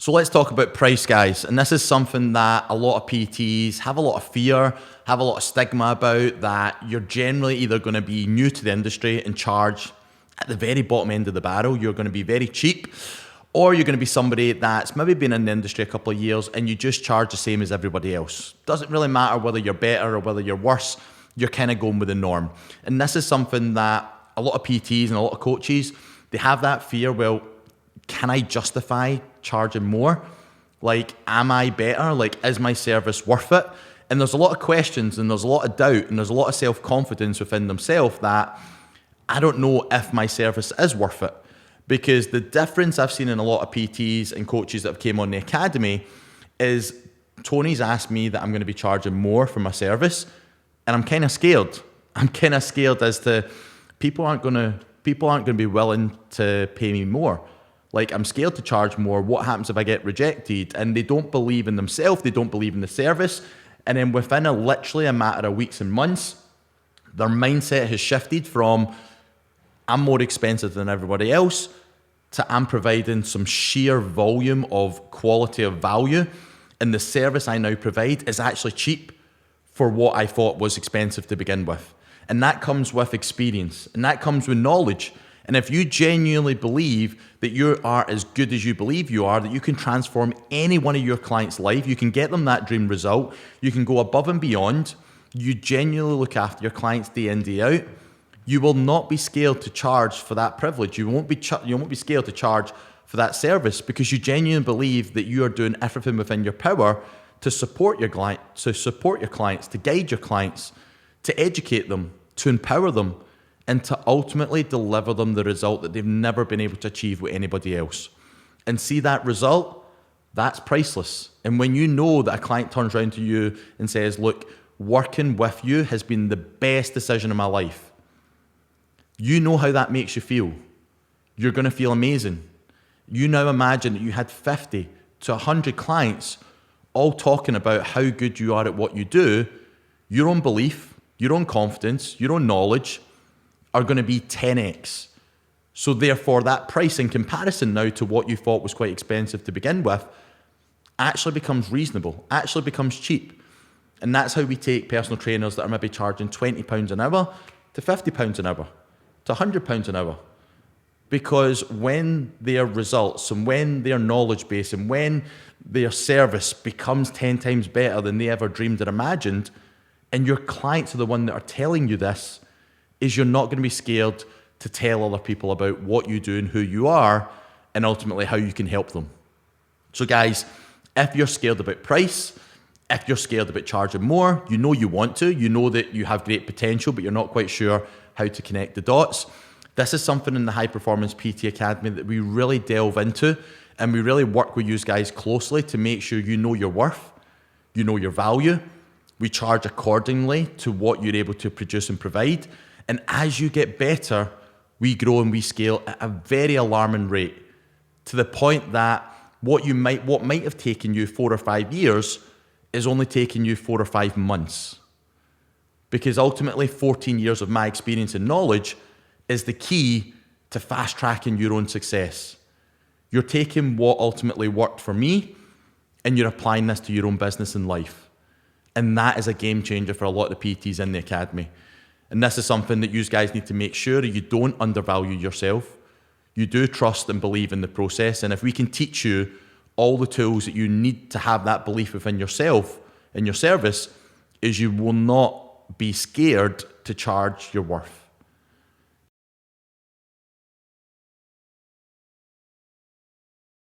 So let's talk about price, guys. And this is something that a lot of PTs have a lot of fear, have a lot of stigma about, that you're generally either going to be new to the industry and charge at the very bottom end of the barrel. You're going to be very cheap, or you're going to be somebody that's maybe been in the industry a couple of years and you just charge the same as everybody else. Doesn't really matter whether you're better or whether you're worse. You're kind of going with the norm. And this is something that a lot of PTs and a lot of coaches, they have that fear. Well, can I justify charging more? Like, am I better? Like, is my service worth it? And there's a lot of questions and there's a lot of doubt and there's a lot of self-confidence within themselves that I don't know if my service is worth it. Because the difference I've seen in a lot of PTs and coaches that have came on the academy is Tony's asked me that I'm going to be charging more for my service, and I'm kind of scared. I'm kind of scared as to people aren't going to be willing to pay me more. Like, I'm scared to charge more. What happens if I get rejected? And they don't believe in themselves. They don't believe in the service. And then within literally a matter of weeks and months, their mindset has shifted from I'm more expensive than everybody else to I'm providing some sheer volume of quality of value. And the service I now provide is actually cheap for what I thought was expensive to begin with. And that comes with experience. And that comes with knowledge. And if you genuinely believe that you are as good as you believe you are, that you can transform any one of your clients' life, you can get them that dream result, you can go above and beyond, you genuinely look after your clients day in, day out, you will not be scared to charge for that privilege. You won't be scared to charge for that service because you genuinely believe that you are doing everything within your power to support your clients, to guide your clients, to educate them, to empower them, and to ultimately deliver them the result that they've never been able to achieve with anybody else. And see that result, that's priceless. And when you know that a client turns around to you and says, look, working with you has been the best decision of my life, you know how that makes you feel. You're going to feel amazing. You now imagine that you had 50 to 100 clients all talking about how good you are at what you do. Your own belief, your own confidence, your own knowledge are going to be 10x. So therefore, that price in comparison now to what you thought was quite expensive to begin with actually becomes reasonable, actually becomes cheap. And that's how we take personal trainers that are maybe charging £20 an hour to £50 an hour, to £100 an hour. Because when their results and when their knowledge base and when their service becomes 10 times better than they ever dreamed or imagined, and your clients are the one that are telling you this, is you're not going to be scared to tell other people about what you do and who you are and ultimately how you can help them. So guys, if you're scared about price, if you're scared about charging more, you know you want to, you know that you have great potential, but you're not quite sure how to connect the dots. This is something in the High Performance PT Academy that we really delve into, and we really work with you guys closely to make sure you know your worth, you know your value. We charge accordingly to what you're able to produce and provide. And as you get better, we grow and we scale at a very alarming rate, to the point that what might have taken you 4 or 5 years is only taking you 4 or 5 months. Because ultimately 14 years of my experience and knowledge is the key to fast tracking your own success. You're taking what ultimately worked for me and you're applying this to your own business and life. And that is a game changer for a lot of the PTs in the academy. And this is something that you guys need to make sure you don't undervalue yourself. You do trust and believe in the process. And if we can teach you all the tools that you need to have that belief within yourself and your service, is you will not be scared to charge your worth.